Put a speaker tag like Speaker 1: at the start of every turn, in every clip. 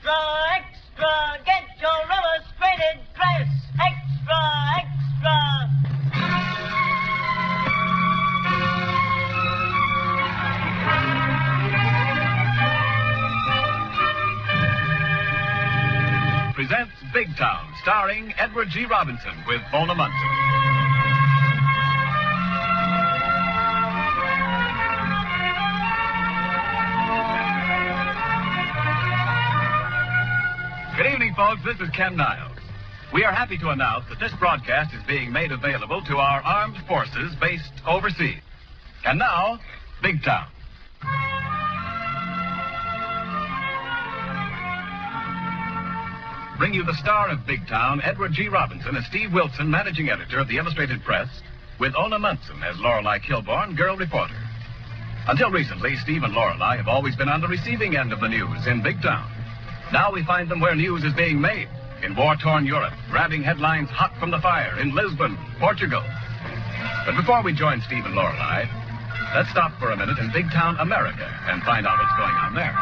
Speaker 1: Extra, extra, get your illustrated press. Extra, extra.
Speaker 2: Presents Big Town, starring Edward G. Robinson with Mona Munson. Good evening, folks. This is Ken Niles. We are happy to announce that this broadcast is being made available to our armed forces based overseas. And now, Big Town. Bring you the star of Big Town, Edward G. Robinson, as Steve Wilson, managing editor of the Illustrated Press, with Ona Munson as Lorelei Kilborn, girl reporter. Until recently, Steve and Lorelei have always been on the receiving end of the news in Big Town. Now we find them where news is being made, in war-torn Europe, grabbing headlines hot from the fire in Lisbon, Portugal. But before we join Steve and Lorelei, let's stop for a minute in Big Town, America, and find out what's going on there.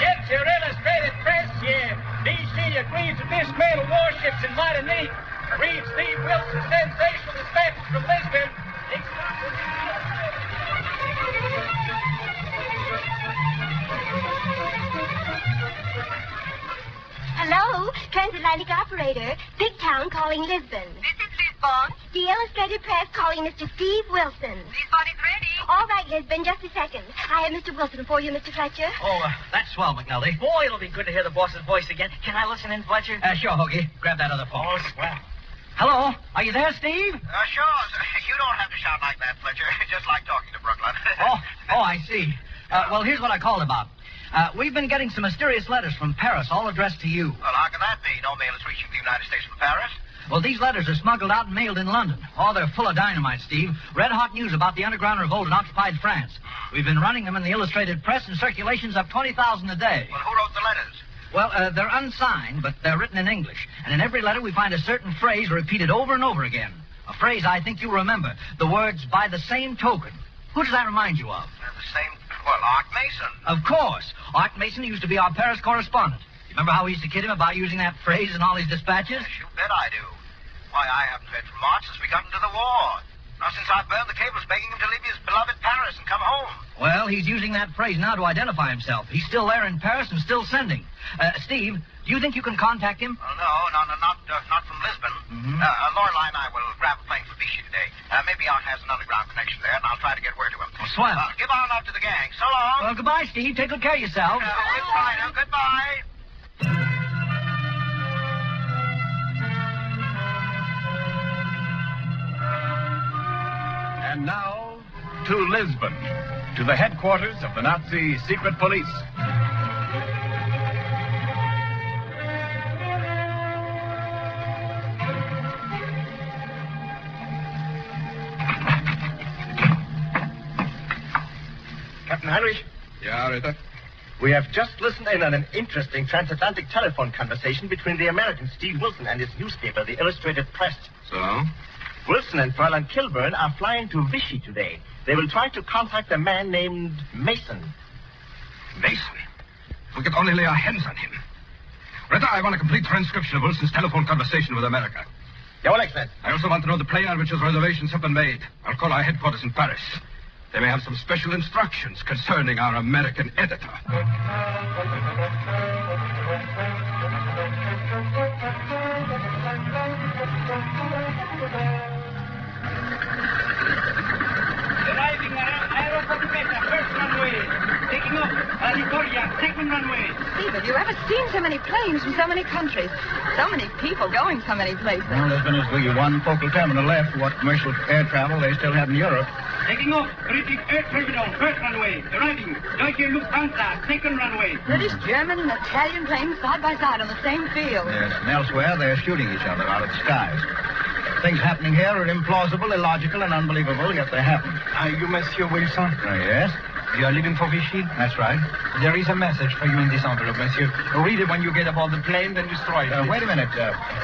Speaker 3: Get your Illustrated Press here. D.C. agrees to dismantle warships in Martinique. Read Steve Wilson's sensational dispatches from Lisbon.
Speaker 4: Hello, transatlantic operator. Big Town calling Lisbon.
Speaker 5: This is Lisbon.
Speaker 4: The Illustrated Press calling Mr. Steve Wilson.
Speaker 5: Lisbon is ready.
Speaker 4: All right, Lisbon, just a second. I have Mr. Wilson for you, Mr. Fletcher.
Speaker 6: Oh, that's swell, McNulty.
Speaker 3: Boy, it'll be good to hear the boss's voice again. Can I listen in, Fletcher?
Speaker 6: Sure, Hoagie. Grab that other phone.
Speaker 3: Oh, swell.
Speaker 6: Hello? Are you there, Steve?
Speaker 7: Sure. You don't have to shout like that, Fletcher. Just like talking to Brooklyn.
Speaker 6: Oh, I see. Well, here's what I called about. We've been getting some mysterious letters from Paris, all addressed to you.
Speaker 7: Well, how can that be? No mail is reaching the United States from Paris.
Speaker 6: Well, these letters are smuggled out and mailed in London. Oh, they're full of dynamite, Steve. Red-hot news about the underground revolt in occupied France. We've been running them in the Illustrated Press, and circulation's up 20,000 a day.
Speaker 7: Well, who wrote the letters?
Speaker 6: Well, they're unsigned, but they're written in English. And in every letter, we find a certain phrase repeated over and over again. A phrase I think you remember. The words, by the same token. Who does that remind you of?
Speaker 7: The same... Well, Art Mason.
Speaker 6: Of course. Art Mason used to be our Paris correspondent. You remember how we used to kid him about using that phrase in all his dispatches?
Speaker 7: You bet I do. Why, I haven't heard from Art since we got into the war. Not since I burned the cables begging him to leave his beloved Paris and come home.
Speaker 6: Well, he's using that phrase now to identify himself. He's still there in Paris and still sending. Steve, do you think you can contact him?
Speaker 7: Well, no, not from Lisbon.
Speaker 6: Mm-hmm.
Speaker 7: Lorelei and I will grab a plane for Vichy today. Maybe Art has an underground connection there, and I'll try to get word to him.
Speaker 6: Oh, swell.
Speaker 7: Give our love to the gang. So long.
Speaker 6: Well, goodbye, Steve. Take good care of yourself.
Speaker 7: We'll try now. Goodbye.
Speaker 2: And now, to Lisbon, to the headquarters of the Nazi secret police.
Speaker 8: Captain Heinrich?
Speaker 9: Yeah, Ritter?
Speaker 8: We have just listened in on an interesting transatlantic telephone conversation between the American Steve Wilson and his newspaper, the Illustrated Press.
Speaker 9: So?
Speaker 8: Wilson and Fräulein Kilburn are flying to Vichy today. They will try to contact a man named Mason.
Speaker 9: Mason? If we could only lay our hands on him. Ritter, I want a complete transcription of Wilson's telephone conversation with America.
Speaker 8: Your Excellency.
Speaker 9: I also want to know the plane on which his reservations have been made. I'll call our headquarters in Paris. They may have some special instructions concerning our American editor.
Speaker 3: Arriving aeroport Beta, first runway. Taking off, Victoria, second runway.
Speaker 5: Steve, have you ever seen so many planes from so many countries? So many people going so many places.
Speaker 10: Well, there's been as the one focal terminal left for what commercial air travel they still have in Europe.
Speaker 3: Taking off, British Air Terminal, first runway. Arriving, Deutsche Lufthansa, second runway.
Speaker 5: British, German, and Italian planes side by side on the same field.
Speaker 10: Yes, and elsewhere they're shooting each other out of the skies. Things happening here are implausible, illogical, and unbelievable, yet they happen.
Speaker 8: Are you Monsieur Wilson?
Speaker 10: Yes,
Speaker 8: You are leaving for Vichy?
Speaker 10: that's right.
Speaker 8: There is a message for you in this envelope, monsieur. Read it when you get aboard the plane, then destroy it.
Speaker 10: Wait a minute.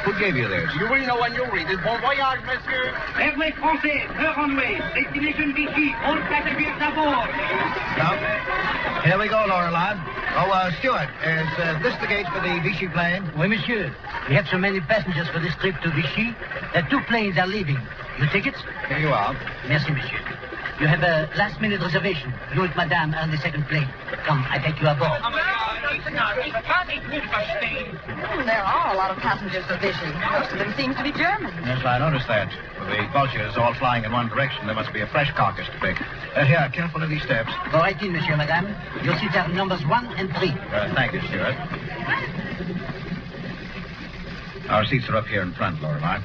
Speaker 10: Who gave you this?
Speaker 8: You will know when you read it. Bon voyage, monsieur.
Speaker 3: Airway Français, third runway. Destination Vichy, all passengers aboard.
Speaker 10: Now, here we go, Lorelei. Oh, Stewart, is this the gate for the Vichy plane?
Speaker 6: Oui, monsieur. We have so many passengers for this trip to Vichy that 2 planes are leaving. The tickets?
Speaker 10: Here you are.
Speaker 6: Merci, monsieur. You have a last-minute reservation. You and madame are on the second plane. Come, I take you aboard.
Speaker 5: There are a lot of passengers for Vichy. Most of them seem to be German.
Speaker 10: Yes, I noticed that. With the vultures all flying in one direction, there must be a fresh carcass to pick. Here, careful of these steps.
Speaker 6: Go right in, monsieur, madame. Your seats are numbers 1 and 3.
Speaker 10: Thank you, Stewart. Our seats are up here in front, Lorelei.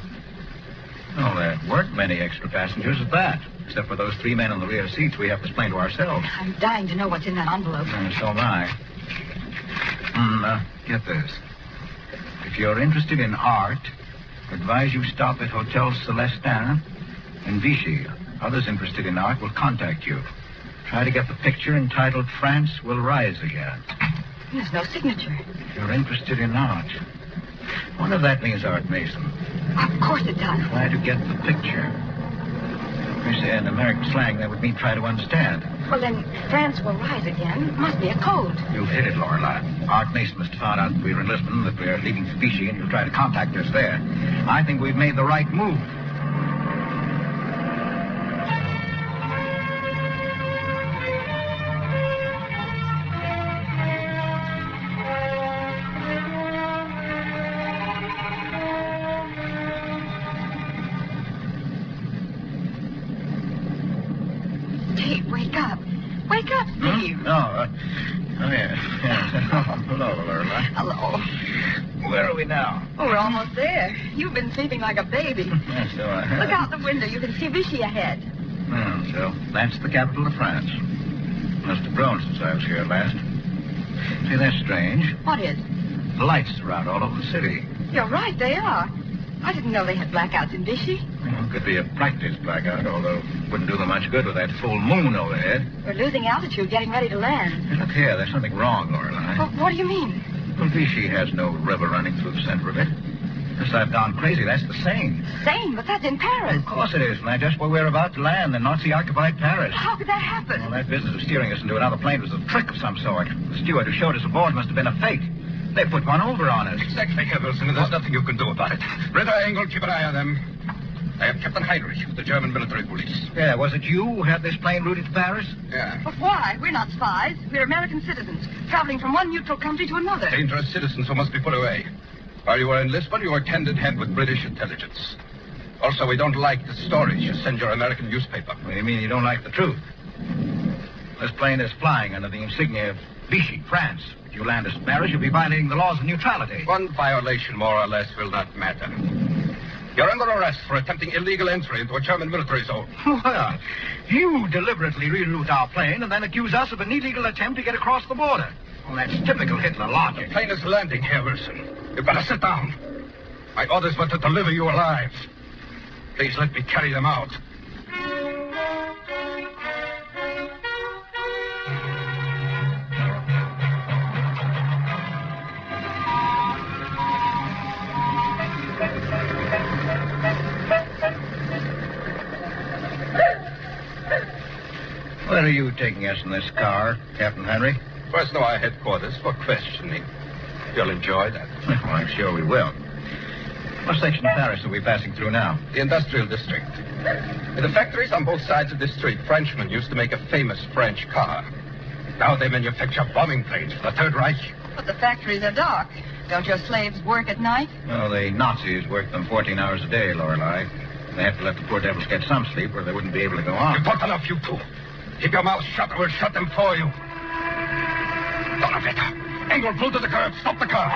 Speaker 10: Oh, there weren't many extra passengers at that. Except for those 3 men on the rear seats, we have this plane to ourselves.
Speaker 5: I'm dying to know what's in that envelope.
Speaker 10: So am I. Get this. If you're interested in art, I advise you stop at Hotel Celestin in Vichy. Others interested in art will contact you. Try to get the picture entitled France Will Rise Again.
Speaker 5: There's no signature.
Speaker 10: If you're interested in art. I wonder if that means Art Mason.
Speaker 5: Of course it does.
Speaker 10: Try to get the picture. You say in American slang, that would mean try to understand.
Speaker 5: Well, then, France Will Rise Again must be a code.
Speaker 10: You've hit it, Lorelei. Art Mason must have found out that we were in Lisbon, that we are leaving for Vichy, and you'll try to contact us there. I think we've made the right move.
Speaker 5: Wake up. Wake up, Steve.
Speaker 10: Oh, yeah. Hello, Lorelei.
Speaker 5: Hello.
Speaker 10: Where are we now?
Speaker 5: Oh, we're almost there. You've been sleeping like a baby.
Speaker 10: Yes, so I have.
Speaker 5: Look out the window. You can see Vichy ahead.
Speaker 10: So that's the capital of France. Must have grown since I was here last. See, that's strange.
Speaker 5: What is?
Speaker 10: The lights are out all over the city.
Speaker 5: You're right, they are. I didn't know they had blackouts in Vichy.
Speaker 10: Could be a practice blackout, although wouldn't do them much good with that full moon overhead.
Speaker 5: We're losing altitude, getting ready to land.
Speaker 10: Hey, look here, there's something wrong, Lorelei.
Speaker 5: Well, what do you mean?
Speaker 10: Well, Vichy has no river running through the center of it. Unless I've gone crazy, that's the Seine.
Speaker 5: Seine, but that's in Paris.
Speaker 10: Of course it is, and that's just where we're about to land, in Nazi-occupied Paris.
Speaker 5: How could that happen?
Speaker 10: Well, that business of steering us into another plane was a trick of some sort. The steward who showed us aboard must have been a fake. They put one over on us.
Speaker 9: Exactly, Herr Wilson, and there's nothing you can do about it. Ritter Engel, keep an eye on them. I am Captain Heinrich of the German military police.
Speaker 10: Yeah, was it you who had this plane routed to Paris?
Speaker 9: Yeah.
Speaker 5: But why? We're not spies. We're American citizens, traveling from one neutral country to another.
Speaker 9: Dangerous citizens who must be put away. While you were in Lisbon, you were hand-in-hand with British intelligence. Also, we don't like the stories you send your American newspaper.
Speaker 10: What do you mean you don't like the truth? This plane is flying under the insignia of Vichy, France. If you land us in Paris, you'll be violating the laws of neutrality.
Speaker 9: One violation, more or less, will not matter. You're under arrest for attempting illegal entry into a German military zone.
Speaker 10: Well, you deliberately reroute our plane and then accuse us of an illegal attempt to get across the border. Well, that's typical Hitler logic.
Speaker 9: The plane is landing, Herr Wilson. You better sit down. My orders were to deliver you alive. Please let me carry them out.
Speaker 10: Where are you taking us in this car, Captain Henry?
Speaker 9: First, our headquarters for questioning. You'll enjoy that.
Speaker 10: Well, I'm sure we will. What section of Paris are we passing through now?
Speaker 9: The industrial district. In the factories on both sides of this street, Frenchmen used to make a famous French car. Now they manufacture bombing planes for the Third Reich.
Speaker 5: But the factories are dark. Don't your slaves work at night?
Speaker 10: Well, the Nazis work them 14 hours a day, Lorelei. They have to let the poor devils get some sleep or they wouldn't be able to go on.
Speaker 9: You talk enough, you two. Keep your mouth shut or we'll shut them for you. Donnerwetter. Engel, pull to the curb. Stop the car.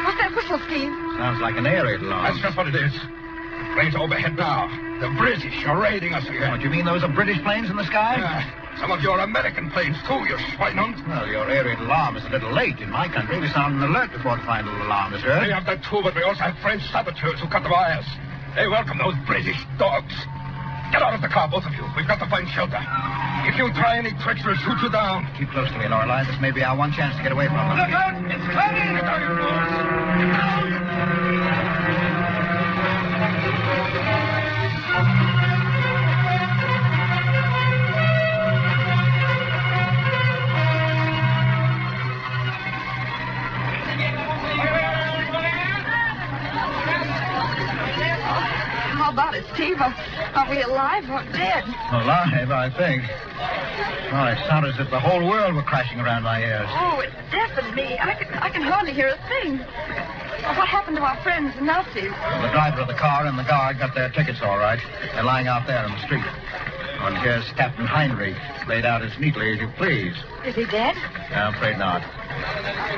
Speaker 5: What's that whistle, Steve?
Speaker 10: Sounds like an air raid alarm.
Speaker 9: That's just what it is. The planes overhead now. The British are raiding us again.
Speaker 10: What, you mean those are British planes in the sky?
Speaker 9: Yeah. Some of your American planes, too, you swinehund.
Speaker 10: Well, your air raid alarm is a little late. In my country, we sound an alert before the final alarm is heard.
Speaker 9: We have that, too, but we also have French saboteurs who cut the wires. They welcome those British dogs. Get out of the car, both of you. We've got to find shelter. If you try any tricks, we'll shoot you down.
Speaker 10: Keep close to me, Lorelei. This may be our one chance to get away from them.
Speaker 9: Look out! It's coming! Get down, you fools! Get down!
Speaker 5: Steve, are we alive or dead?
Speaker 10: Alive, I think. Oh, it sounded as if the whole world were crashing around my ears.
Speaker 5: Oh, it deafened me. I can hardly hear a thing. What happened to our friends, the Nazis?
Speaker 10: The driver of the car and the guard got their tickets all right. They're lying out there in the street. And here's Captain Heinrich, laid out as neatly as you please.
Speaker 5: Is he dead?
Speaker 10: No, I'm afraid not.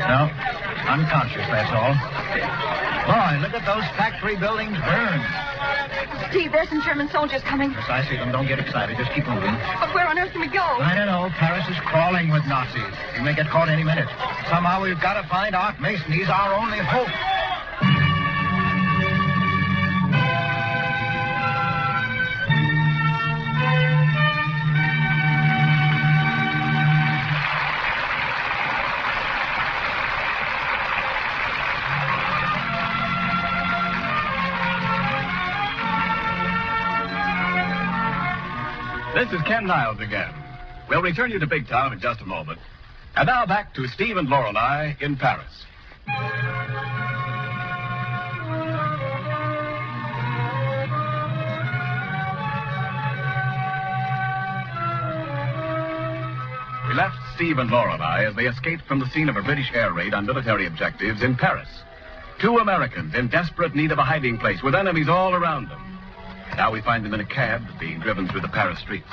Speaker 10: No, unconscious, that's all. Boy, look at those factory buildings burn.
Speaker 5: Steve, there's some German soldiers coming.
Speaker 10: Yes, I see them. Don't get excited. Just keep moving.
Speaker 5: But where on earth can we go?
Speaker 10: I don't know. Paris is crawling with Nazis. We may get caught any minute. Somehow we've got to find Art Mason. He's our only hope.
Speaker 2: This is Ken Niles again. We'll return you to Big Town in just a moment. And now back to Steve and Lorelei in Paris. We left Steve and Lorelei as they escaped from the scene of a British air raid on military objectives in Paris. 2 Americans in desperate need of a hiding place with enemies all around them. Now we find them in a cab being driven through the Paris streets.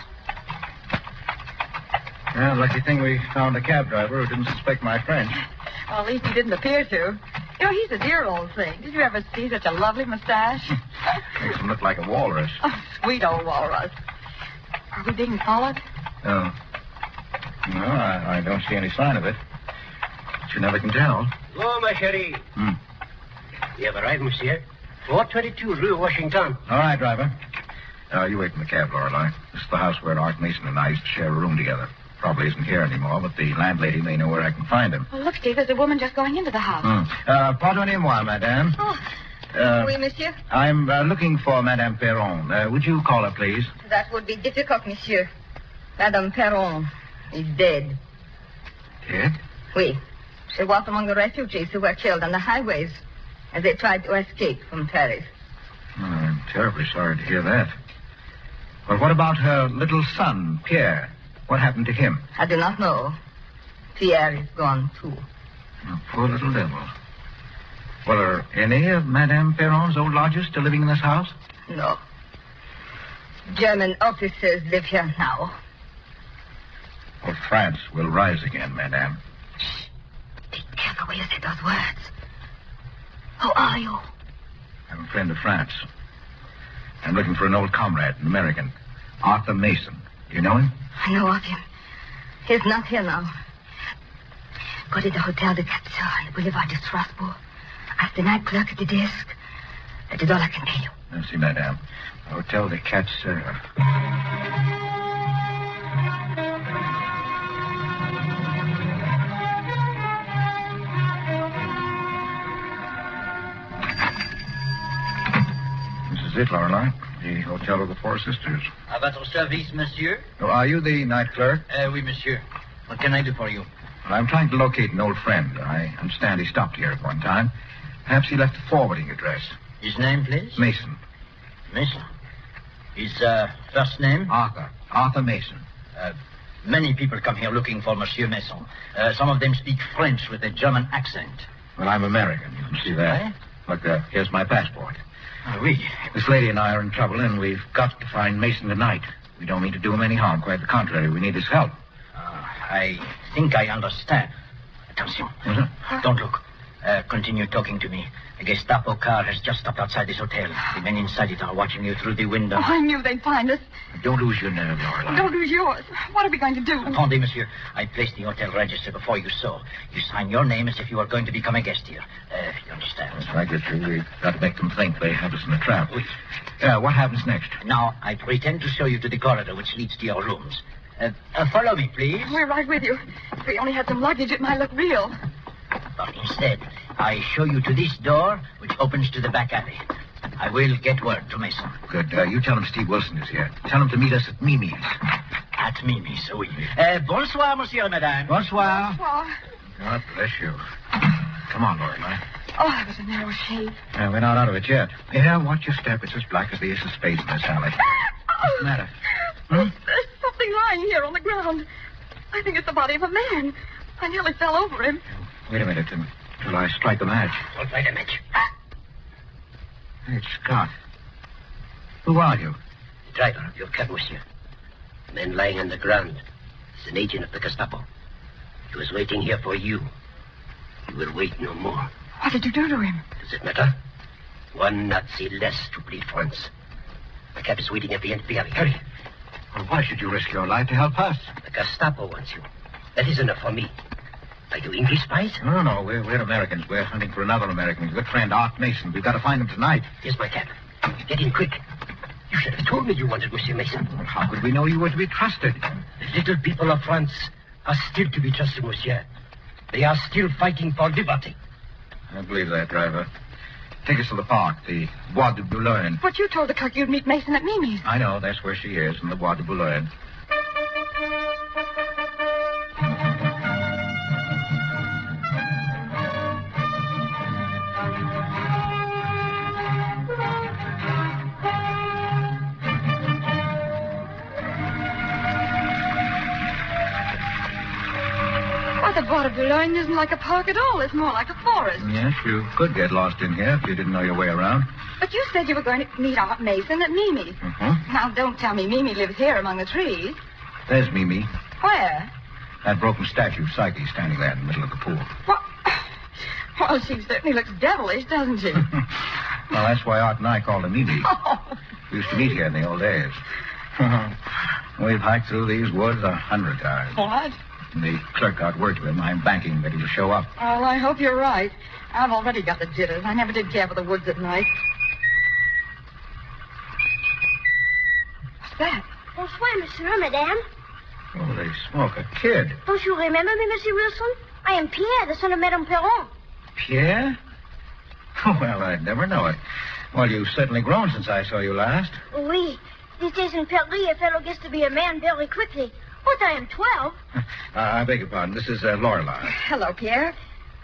Speaker 10: Well, lucky thing we found a cab driver who didn't suspect my French.
Speaker 5: Well, at least he didn't appear to. You know, he's a dear old thing. Did you ever see such a lovely mustache?
Speaker 10: Makes him look like a walrus.
Speaker 5: Oh, sweet old walrus. Are we being followed?
Speaker 10: No. No, I don't see any sign of it. But you never can tell.
Speaker 11: Oh, ma chérie. You have arrived, monsieur. 422 Rue Washington.
Speaker 10: All right, driver. You wait in the cab, Lorelei. This is the house where Art Mason and I used to share a room together. Probably isn't here anymore, but the landlady may know where I can find him.
Speaker 5: Oh, look, Steve, there's a woman just going into the house.
Speaker 10: Pardonnez-moi, madame.
Speaker 5: Oh, oui, monsieur.
Speaker 10: I'm looking for Madame Perron. Would you call her, please?
Speaker 5: That would be difficult, monsieur. Madame Perron is dead.
Speaker 10: Dead?
Speaker 5: Oui. She was among the refugees who were killed on the highways as they tried to escape from Paris.
Speaker 10: Oh, I'm terribly sorry to hear that. But what about her little son, Pierre? What happened to him?
Speaker 5: I do not know. Pierre is gone, too.
Speaker 10: Oh, poor little devil. Well, are any of Madame Perron's old lodgers still living in this house?
Speaker 5: No. German officers live here now.
Speaker 10: Well, France will rise again, madame.
Speaker 5: Shh. Be careful where you say those words. Who are you?
Speaker 10: I'm a friend of France. I'm looking for an old comrade, an American, Arthur Mason. Do you know him?
Speaker 5: I know of him. He's not here now. Go to the Hotel de Capture on the Boulevard de Strasbourg. Ask the night clerk at the desk. That is all I can tell you.
Speaker 10: Merci, madame. Hotel de Capture. This is it, Lorelei. The Hotel of the Four Sisters.
Speaker 6: À votre service, monsieur?
Speaker 10: Oh, are you the night clerk?
Speaker 6: Oui, monsieur. What can I do for you?
Speaker 10: Well, I'm trying to locate an old friend. I understand he stopped here at one time. Perhaps he left a forwarding address.
Speaker 6: His name, please?
Speaker 10: Mason.
Speaker 6: Mason. His first name?
Speaker 10: Arthur. Arthur Mason.
Speaker 6: Many people come here looking for Monsieur Mason. Some of them speak French with a German accent.
Speaker 10: Well, I'm American. You can see that.
Speaker 6: Eh?
Speaker 10: Look, here's my passport.
Speaker 6: Oui.
Speaker 10: This lady and I are in trouble, and we've got to find Mason tonight. We don't mean to do him any harm. Quite the contrary. We need his help.
Speaker 6: I think I understand. Attention.
Speaker 10: Mm-hmm.
Speaker 6: Don't look. Continue talking to me. A Gestapo car has just stopped outside this hotel. The men inside it are watching you through the window.
Speaker 5: Oh, I knew they'd find us.
Speaker 10: Don't lose your nerve, Lorelei.
Speaker 5: Don't lose yours. What are we going to do?
Speaker 6: Attendez, monsieur. I placed the hotel register before you saw. You sign your name as if you were going to become a guest here. You understand?
Speaker 10: That's right, Richard. We've got to make them think they have us in a trap. What happens next?
Speaker 6: Now, I pretend to show you to the corridor which leads to your rooms. Follow me, please.
Speaker 5: We're right with you. If we only had some luggage, it might look real.
Speaker 6: But instead, I show you to this door, which opens to the back alley. I will get word to Mason.
Speaker 10: Good. You tell him Steve Wilson is here. Tell him to meet us at Mimi's.
Speaker 6: At Mimi's, oui. Bonsoir, monsieur et madame.
Speaker 10: Bonsoir.
Speaker 5: Bonsoir.
Speaker 10: God bless you. Come on, Lorelei.
Speaker 5: Oh, that was a narrow shave.
Speaker 10: We're not out of it yet. Yeah, watch your step. It's as black as the ace of spades in this alley. What's the matter?
Speaker 5: There's something lying here on the ground. I think it's the body of a man. I nearly fell over him.
Speaker 10: Wait a minute until I strike a match.
Speaker 11: Don't light a match.
Speaker 10: Hey, it's Scott. Who are you?
Speaker 11: The driver of your cab, monsieur. The man lying on the ground is an agent of the Gestapo. He was waiting here for you. He will wait no more.
Speaker 5: What did you do to him?
Speaker 11: Does it matter? One Nazi less to bleed France. The cab is waiting at the end of the alley. Hurry.
Speaker 10: Well, why should you risk your life to help us?
Speaker 11: The Gestapo wants you. That is enough for me. Are you English spies?
Speaker 10: No. We're Americans. We're hunting for another American, his good friend Art Mason. We've got to find him tonight.
Speaker 11: Here's my cab. Get in quick. You should have told me you wanted Monsieur Mason.
Speaker 10: Well, how could we know you were to be trusted?
Speaker 11: The little people of France are still to be trusted, monsieur. They are still fighting for liberty.
Speaker 10: I believe that, driver. Take us to the park, the Bois de Boulogne.
Speaker 5: But you told the cook you'd meet Mason at Mimi's.
Speaker 10: I know. That's where she is, in the Bois de Boulogne.
Speaker 5: The Bois de Boulogne isn't like a park at all. It's more like a forest.
Speaker 10: Yes, you could get lost in here if you didn't know your way around.
Speaker 5: But you said you were going to meet Aunt Mason at Mimi's.
Speaker 10: Mm-hmm.
Speaker 5: Now, don't tell me Mimi lives here among the trees.
Speaker 10: There's Mimi.
Speaker 5: Where?
Speaker 10: That broken statue of Psyche standing there in the middle of the pool.
Speaker 5: What? Well, she certainly looks devilish, doesn't she?
Speaker 10: Well, that's why Art and I called her Mimi.
Speaker 5: Oh.
Speaker 10: We used to meet here in the old days. We've hiked through these woods 100 times.
Speaker 5: What?
Speaker 10: The clerk got word to him. I'm banking that he will show up.
Speaker 5: Well, I hope you're right. I've already got the jitters. I never did care for the woods at night. What's that?
Speaker 4: Bonsoir, monsieur, madame.
Speaker 10: Holy smoke, a kid.
Speaker 4: Don't you remember me, Monsieur Wilson? I am Pierre, the son of Madame Perron.
Speaker 10: Pierre? Well, I'd never know it. Well, you've certainly grown since I saw you last.
Speaker 4: Oui. These days in Paris, a fellow gets to be a man very quickly. But I am 12.
Speaker 10: I beg your pardon. This is Lorelei.
Speaker 5: Hello, Pierre.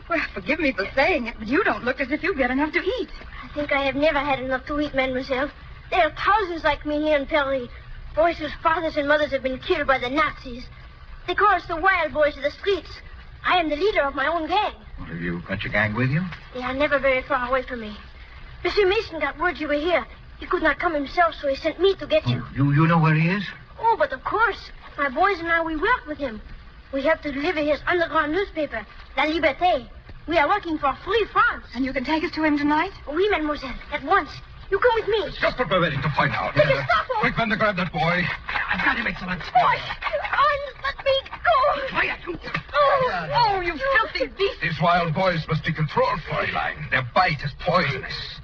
Speaker 5: Well, forgive me for saying it, but you don't look as if you get enough to eat.
Speaker 4: I think I have never had enough to eat, mademoiselle. There are thousands like me here in Paris. Boys whose fathers and mothers have been killed by the Nazis. They call us the wild boys of the streets. I am the leader of my own gang.
Speaker 10: Well, have you got your gang with you?
Speaker 4: They are never very far away from me. Monsieur Mason got word you were here. He could not come himself, so he sent me to get you.
Speaker 10: You know where he is?
Speaker 4: Oh, but of course. My boys and I, we work with him. We have to deliver his underground newspaper, La Liberté. We are working for Free France.
Speaker 5: And you can take us to him tonight?
Speaker 4: Oui, mademoiselle, at once. You come with me.
Speaker 9: It's just what we're waiting to find out.
Speaker 4: The Gestapo!
Speaker 9: Quick, Bender, grab that boy.
Speaker 8: I've got him, Excellent.
Speaker 4: Let me go.
Speaker 8: Quiet, you.
Speaker 5: Oh, you filthy beast.
Speaker 9: These wild boys must be controlled, Fräulein. Their bite is poisonous.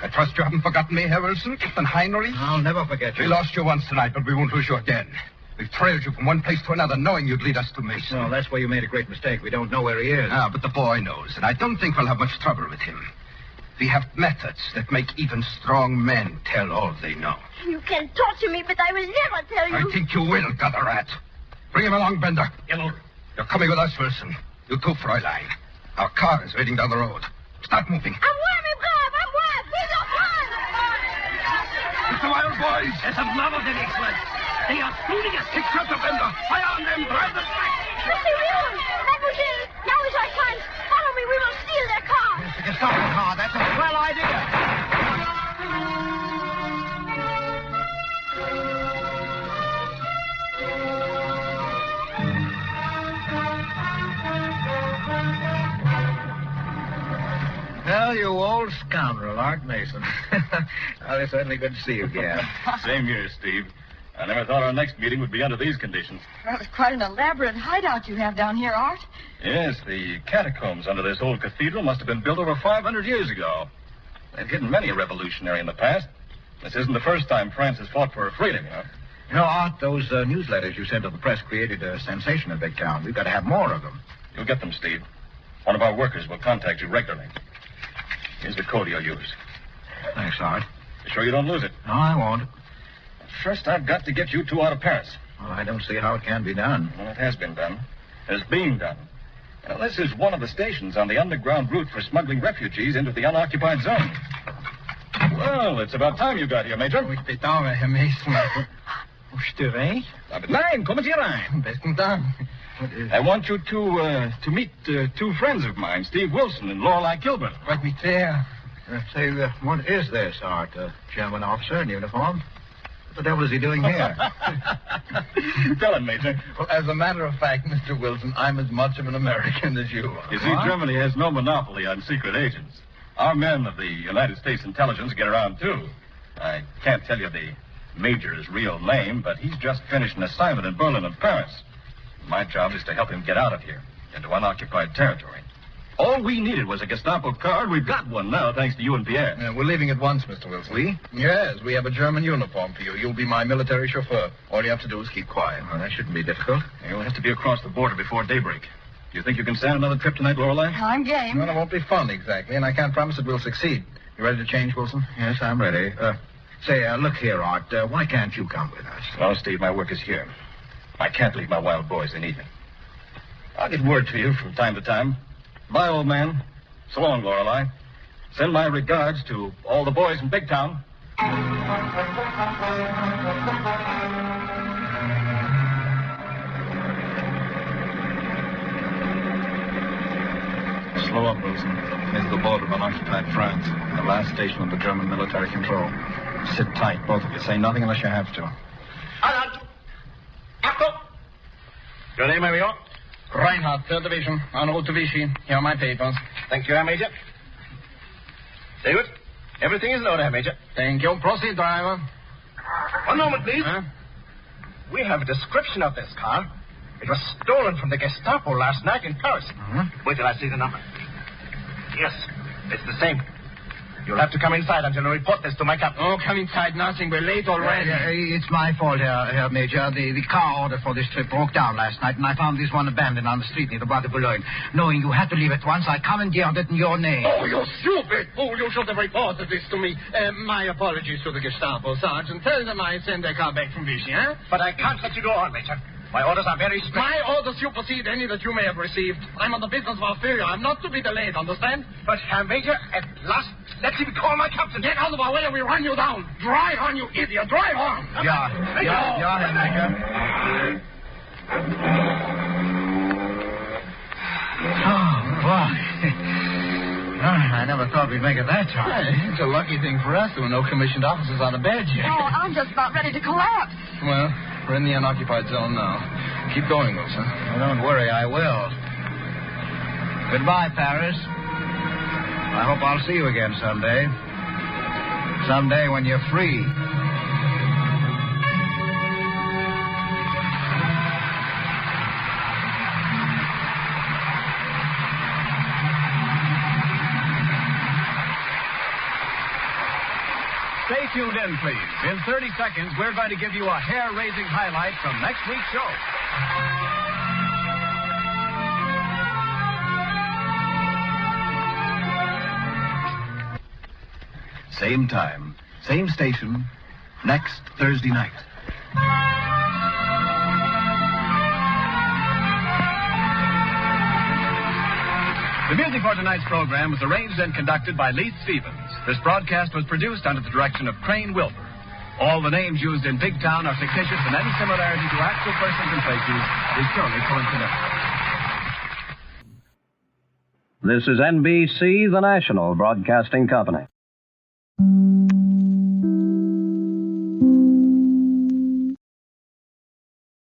Speaker 9: I trust you haven't forgotten me, Herr Wilson, Captain Heinrich.
Speaker 10: I'll never forget you.
Speaker 9: We lost you once tonight, but we won't lose you again. We've trailed you from one place to another, knowing you'd lead us to Mason.
Speaker 10: Well, that's where you made a great mistake. We don't know where he is.
Speaker 9: Ah, but the boy knows, and I don't think we'll have much trouble with him. We have methods that make even strong men tell all they know.
Speaker 4: You can torture me, but I will never tell you.
Speaker 9: I think you will, gutter rat. Bring him along, Bender. Yellow. You're coming with us, Wilson. You too, Fräulein. Our car is waiting down the road. Start moving.
Speaker 4: I'm mes braves, I'm brave. He's a friend.
Speaker 9: It's the wild boys.
Speaker 8: There's a mob of them, Excellent. They are shooting us.
Speaker 9: Kick out the Bender. Fire on them. Drive them back.
Speaker 4: Monsieur Wilson, mademoiselle, now is our time. Follow me, we will steal their car.
Speaker 10: Yes, the Gestapo car. That's a swell idea. Well, you old scoundrel, Art Mason. Well, it's certainly good to see you again.
Speaker 2: Same here, Steve. I never thought our next meeting would be under these conditions.
Speaker 5: Well, it's quite an elaborate hideout you have down here, Art.
Speaker 2: Yes, the catacombs under this old cathedral must have been built over 500 years ago. They've hidden many a revolutionary in the past. This isn't the first time France has fought for her freedom, you know.
Speaker 10: You know, Art, those newsletters you sent to the press created a sensation in Big Town. We've got to have more of them.
Speaker 2: You'll get them, Steve. One of our workers will contact you regularly. Here's the code you'll use.
Speaker 10: Thanks, Art.
Speaker 2: Be sure you don't lose it.
Speaker 10: No, I won't.
Speaker 2: First, I've got to get you two out of Paris.
Speaker 10: Well, I don't see how it can be done.
Speaker 2: Well, it has been done. It's being done. Well, this is one of the stations on the underground route for smuggling refugees into the unoccupied zone. Well, it's about time you got here, Major.
Speaker 10: Ik bedauere, Herr Meester. Hoe störe ik?
Speaker 2: Nein, kommen Sie rein.
Speaker 10: Besten Dank.
Speaker 2: I want you to meet two friends of mine, Steve Wilson and Lorelei Kilburn.
Speaker 10: Right me there. Say, what is this, Art? A German officer in uniform? What the devil is he doing here?
Speaker 2: Tell him, Major.
Speaker 10: Well, as a matter of fact, Mr. Wilson, I'm as much of an American as you are.
Speaker 2: You see, Germany has no monopoly on secret agents. Our men of the United States intelligence get around, too. I can't tell you the Major's real name, but he's just finished an assignment in Berlin and Paris. My job is to help him get out of here, into unoccupied territory. All we needed was a Gestapo card. We've got one now, thanks to you and Pierre.
Speaker 10: We're leaving at once, Mr. Wilson. We? Yes, we have a German uniform for you. You'll be my military chauffeur. All you have to do is keep quiet. Well, that shouldn't be difficult.
Speaker 2: You'll have to be across the border before daybreak. Do you think you can stand another trip tonight, Lorelei?
Speaker 5: I'm game.
Speaker 10: Well, it won't be fun, exactly, and I can't promise that we'll succeed. You ready to change, Wilson? Yes, I'm ready. Look here, Art. Why can't you come with us?
Speaker 2: Well, Steve, my work is here. I can't leave my wild boys. They need me. I'll get word to you from time to time. Bye, old man. So long, Lorelei. Send my regards to all the boys in Big Town.
Speaker 10: Slow up, Wilson. This is the border of unoccupied France. The last station under German military control. Sit tight, both of you. Say nothing unless you have to.
Speaker 8: Your name, Major?
Speaker 10: Reinhardt, 3rd Division. En route to Vichy. Here are my papers.
Speaker 8: Thank you, Herr Major. David, everything is in order, Herr Major.
Speaker 10: Thank you. Proceed, driver.
Speaker 8: One moment, please.
Speaker 10: Huh?
Speaker 8: We have a description of this car. It was stolen from the Gestapo last night in Paris. Wait till I see the number. Yes, it's the same. You'll have to come inside until I report this to my captain.
Speaker 10: Oh, come inside nothing. We're late already.
Speaker 12: It's my fault, Herr Major. The car order for this trip broke down last night, and I found this one abandoned on the street near the Bois de Boulogne. Knowing you had to leave at once, I commandeered it in your name.
Speaker 10: Oh, you stupid fool. You should have reported this to me. My apologies to the Gestapo, Sergeant. Tell them I sent their car back from Vichy, eh?
Speaker 8: But I can't let you go on, Major. My orders are very strict.
Speaker 10: My orders supersede any that you may have received. I'm on the business of Australia. I'm not to be delayed, understand?
Speaker 8: But, Herr Major, at last, let me call my captain.
Speaker 10: Get out of our way or we run you down. Drive on, you idiot. Drive on.
Speaker 12: Yeah, Herr Major. Oh, boy. I never thought we'd make it that far.
Speaker 10: It's a lucky thing for us there were no commissioned officers on the bed yet.
Speaker 5: Oh, I'm just about ready to collapse.
Speaker 10: Well, we're in the unoccupied zone now. Keep going, Wilson.
Speaker 12: Well, don't worry, I will. Goodbye, Paris. I hope I'll see you again someday. Someday when you're free.
Speaker 2: Stay tuned in, please. In 30 seconds, we're going to give you a hair-raising highlight from next week's show. Same time, same station, next Thursday night. The music for tonight's program was arranged and conducted by Leith Stevens. This broadcast was produced under the direction of Crane Wilbur. All the names used in Big Town are fictitious, and any similarity to actual persons and places is purely coincidental.
Speaker 13: This is NBC, the national broadcasting company.